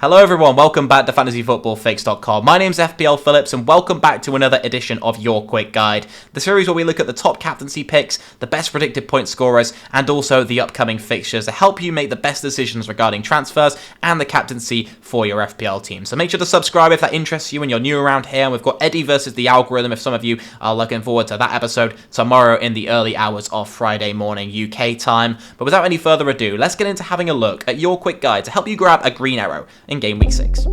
Hello everyone, welcome back to FantasyFootballFix.com. My name's FPL Phillips and welcome back to another edition of Your Quick Guide, the series where we look at the top captaincy picks, the best predicted point scorers, and also the upcoming fixtures to help you make the best decisions regarding transfers and the captaincy for your FPL team. So make sure to subscribe if that interests you and you're new around here. And we've got Eddie versus the algorithm if some of you are looking forward to that episode tomorrow in the early hours of Friday morning UK time. But without any further ado, let's get into having a look at Your Quick Guide to help you grab a green arrow in Game Week 6.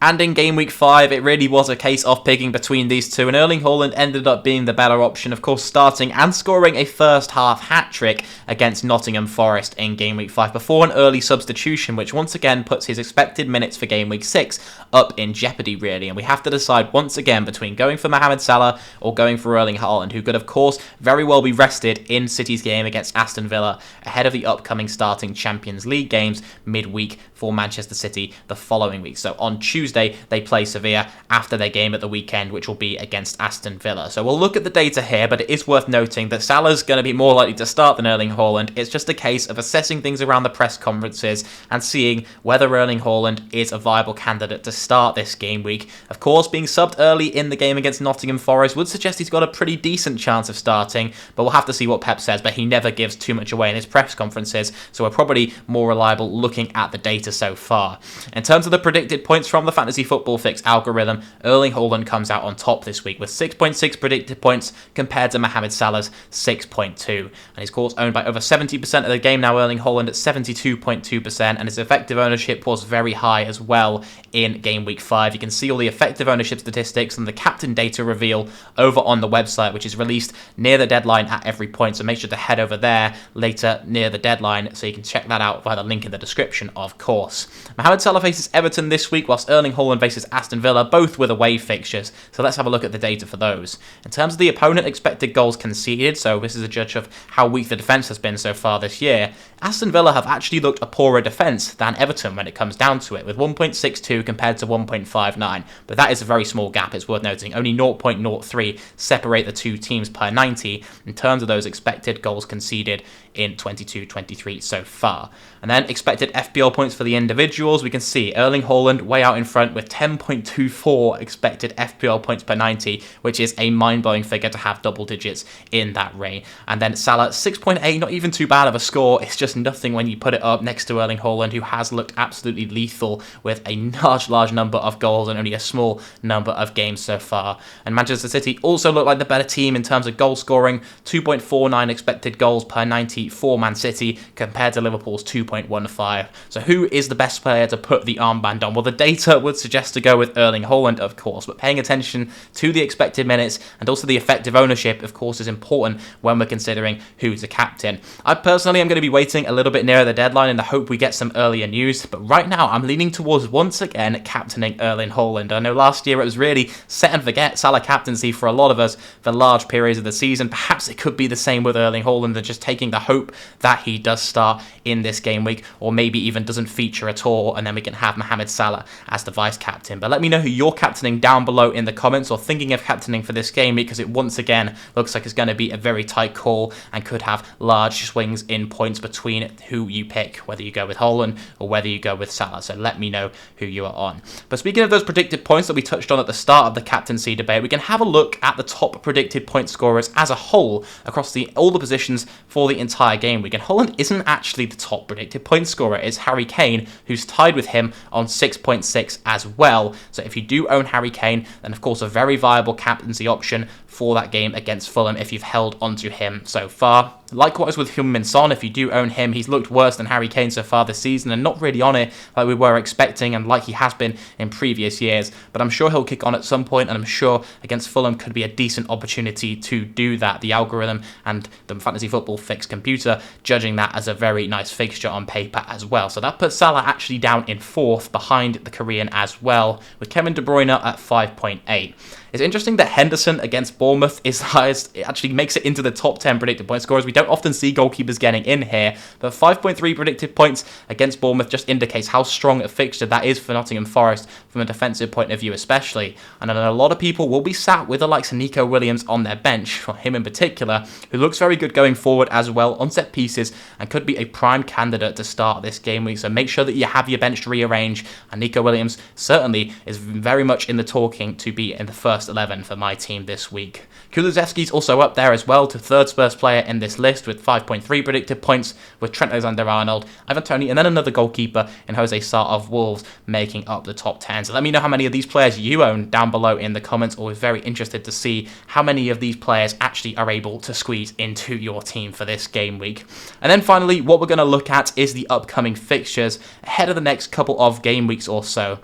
And in Game Week 5, it really was a case of picking between these two, and Erling Haaland ended up being the better option, of course, starting and scoring a first-half hat-trick against Nottingham Forest in Game Week 5 before an early substitution, which once again puts his expected minutes for Game Week 6 up in jeopardy, really. And we have to decide once again between going for Mohamed Salah or going for Erling Haaland, who could, of course, very well be rested in City's game against Aston Villa ahead of the upcoming starting Champions League games midweek for Manchester City the following week. So on Tuesday, they play Sevilla after their game at the weekend, which will be against Aston Villa. So we'll look at the data here, but it is worth noting that Salah's going to be more likely to start than Erling Haaland. It's just a case of assessing things around the press conferences and seeing whether Erling Haaland is a viable candidate to start this game week. Of course, being subbed early in the game against Nottingham Forest would suggest he's got a pretty decent chance of starting, but we'll have to see what Pep says, but he never gives too much away in his press conferences, so we're probably more reliable looking at the data so far. In terms of the predicted points from the Fantasy Football Fix algorithm, Erling Haaland comes out on top this week with 6.6 predicted points compared to Mohamed Salah's 6.2. And he's, of course, owned by over 70% of the game now, Erling Haaland at 72.2%, and his effective ownership was very high as well in Game Week 5. You can see all the effective ownership statistics and the captain data reveal over on the website, which is released near the deadline at every point, so make sure to head over there later near the deadline so you can check that out via the link in the description, of course. Mohamed Salah faces Everton this week, whilst Erling Haaland faces Aston Villa, both with away fixtures, so let's have a look at the data for those. In terms of the opponent expected goals conceded, so this is a judge of how weak the defence has been so far this year, Aston Villa have actually looked a poorer defence than Everton when it comes down to it, with 1.62 compared to 1.59, but that is a very small gap, it's worth noting. Only 0.03 separate the two teams per 90 in terms of those expected goals conceded in 22-23 so far. And then expected FPL points for the individuals, we can see Erling Haaland way out in front with 10.24 expected FPL points per 90, which is a mind-blowing figure to have double digits in that range. And then Salah 6.8, not even too bad of a score, it's just nothing when you put it up next to Erling Haaland, who has looked absolutely lethal with a large number of goals and only a small number of games so far. And Manchester City also look like the better team in terms of goal scoring, 2.49 expected goals per 90 for Man City compared to Liverpool's 2.15. So who is the best player to put the armband on? Well, the data would suggest to go with Erling Haaland, of course, but paying attention to the expected minutes and also the effective ownership, of course, is important when we're considering who's the captain. I personally am going to be waiting a little bit nearer the deadline in the hope we get some earlier news, but right now I'm leaning towards once again captaining Erling Haaland. I know last year it was really set and forget Salah captaincy for a lot of us for large periods of the season. Perhaps it could be the same with Erling Haaland and just taking the hope that he does start in this game week, or maybe even doesn't feature at all, and then we can have Mohamed Salah as the vice captain. But let me know who you're captaining down below in the comments, or thinking of captaining for this game week, because it once again looks like it's going to be a very tight call and could have large swings in points between who you pick, whether you go with Haaland or whether you go with Salah. So let me know who you are on. But speaking of those predicted points that we touched on at the start of the captaincy debate, we can have a look at the top predicted point scorers as a whole across all the positions for the entire game week. And Haaland isn't actually the top predicted point scorer. It's Harry Kane, who's tied with him on 6.6 as well. So if you do own Harry Kane, then of course a very viable captaincy option for that game against Fulham if you've held onto him so far. Likewise with Heung-min Son, if you do own him, he's looked worse than Harry Kane so far this season and not really on it like we were expecting and like he has been in previous years. But I'm sure he'll kick on at some point, and I'm sure against Fulham could be a decent opportunity to do that. The algorithm and the Fantasy Football Fix computer judging that as a very nice fixture on paper as well. So that puts Salah actually down in fourth behind the Korean as well, with Kevin De Bruyne at 5.8. It's interesting that Henderson against Bournemouth is highest. It actually makes it into the top 10 predicted point scorers. We don't often see goalkeepers getting in here, but 5.3 predicted points against Bournemouth just indicates how strong a fixture that is for Nottingham Forest from a defensive point of view especially. And I know a lot of people will be sat with the likes of Nico Williams on their bench, for him in particular, who looks very good going forward as well on set pieces and could be a prime candidate to start this game week. So make sure that you have your bench rearranged, and Nico Williams certainly is very much in the talking to be in the first 11 for my team this week. Kulusevski's also up there as well to third Spurs player in this list with 5.3 predicted points, with Trent Alexander-Arnold, Ivan Toney, and then another goalkeeper in Jose Sarr of Wolves making up the top 10. So let me know how many of these players you own down below in the comments. Always very interested to see how many of these players actually are able to squeeze into your team for this game week. And then finally, what we're going to look at is the upcoming fixtures ahead of the next couple of game weeks or so.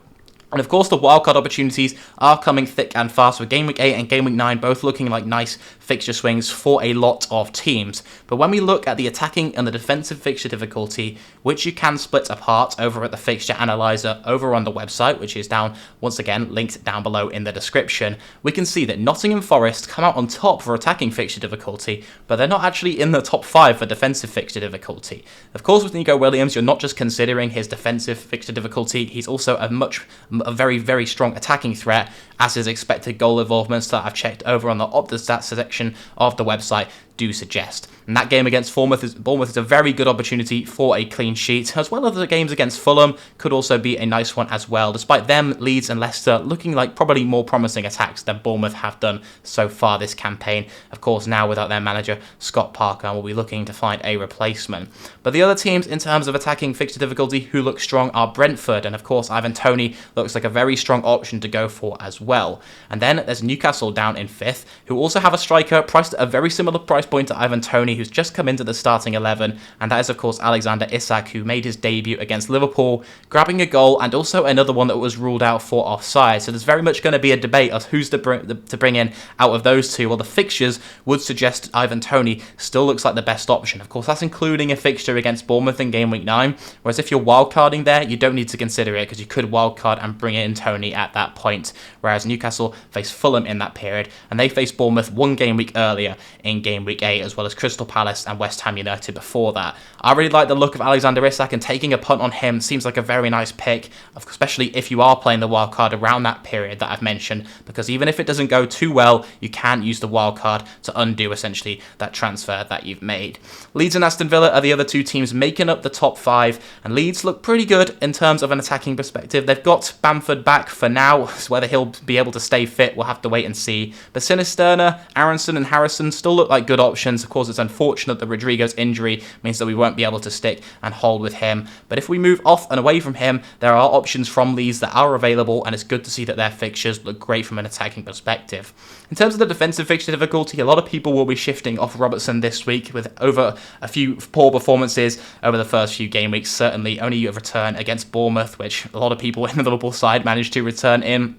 And of course, the wildcard opportunities are coming thick and fast, with Game Week 8 and Game Week 9 both looking like nice fixture swings for a lot of teams. But when we look at the attacking and the defensive fixture difficulty, which you can split apart over at the Fixture Analyzer over on the website, which is down, once again, linked down below in the description, we can see that Nottingham Forest come out on top for attacking fixture difficulty, but they're not actually in the top 5 for defensive fixture difficulty. Of course, with Nico Williams, you're not just considering his defensive fixture difficulty, he's also a very, very strong attacking threat, as his expected goal involvements that I've checked over on the Opta stats section of the website do suggest. And that game against Bournemouth is a very good opportunity for a clean sheet, as well as the games against Fulham could also be a nice one as well, despite them, Leeds and Leicester looking like probably more promising attacks than Bournemouth have done so far this campaign. Of course, now without their manager, Scott Parker, will be looking to find a replacement. But the other teams in terms of attacking fixture difficulty who look strong are Brentford, and of course Ivan Toney looks like a very strong option to go for as well. And then there's Newcastle down in 5th, who also have a striker priced at a very similar price point to Ivan Toney, who's just come into the starting 11, and that is of course Alexander Isak, who made his debut against Liverpool, grabbing a goal and also another one that was ruled out for offside. So there's very much going to be a debate of who's to bring in out of those two. Well, the fixtures would suggest Ivan Toney still looks like the best option. Of course, that's including a fixture against Bournemouth in Game Week 9, whereas if you're wildcarding there, you don't need to consider it because you could wildcard and bring in Toney at that point, whereas Newcastle face Fulham in that period, and they face Bournemouth one game week earlier in Game Week 8, as well as Crystal Palace and West Ham United before that. I really like the look of Alexander Isak, and taking a punt on him seems like a very nice pick, especially if you are playing the wild card around that period that I've mentioned, because even if it doesn't go too well, you can use the wild card to undo essentially that transfer that you've made. Leeds and Aston Villa are the other two teams making up the top 5, and Leeds look pretty good in terms of an attacking perspective. They've got Bamford back for now, so whether he'll be able to stay fit, we'll have to wait and see. But Sinisterna, Aronson and Harrison still look like good options. Of course, it's unfortunate that Rodrigo's injury means that we won't be able to stick and hold with him. But if we move off and away from him, there are options from Leeds that are available, and it's good to see that their fixtures look great from an attacking perspective. In terms of the defensive fixture difficulty, a lot of people will be shifting off Robertson this week with over a few poor performances over the first few game weeks. Certainly only a return against Bournemouth, which a lot of people in the Liverpool side managed to return in.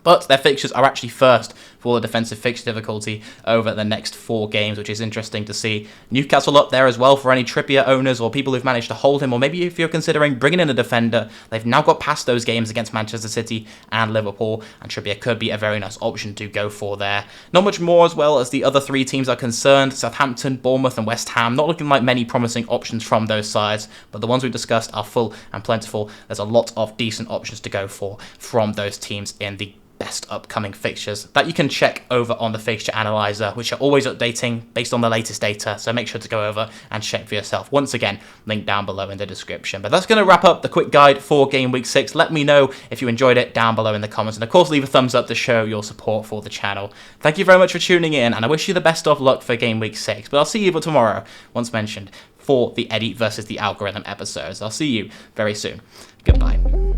But their fixtures are actually first for the defensive fixture difficulty over the next 4 games, which is interesting to see. Newcastle up there as well for any Trippier owners or people who've managed to hold him, or maybe if you're considering bringing in a defender. They've now got past those games against Manchester City and Liverpool, and Trippier could be a very nice option to go for there. Not much more as well as the other 3 teams are concerned. Southampton, Bournemouth and West Ham, not looking like many promising options from those sides, but the ones we've discussed are full and plentiful. There's a lot of decent options to go for from those teams in the best upcoming fixtures that you can check over on the Fixture Analyzer, which are always updating based on the latest data, so make sure to go over and check for yourself. Once again, link down below in the description. But that's going to wrap up the quick guide for Game Week 6. Let me know if you enjoyed it down below in the comments, and of course leave a thumbs up to show your support for the channel. Thank you very much for tuning in, and I wish you the best of luck for Game Week 6, but I'll see you tomorrow, once mentioned, for the Eddie versus the Algorithm episodes. I'll see you very soon. Goodbye.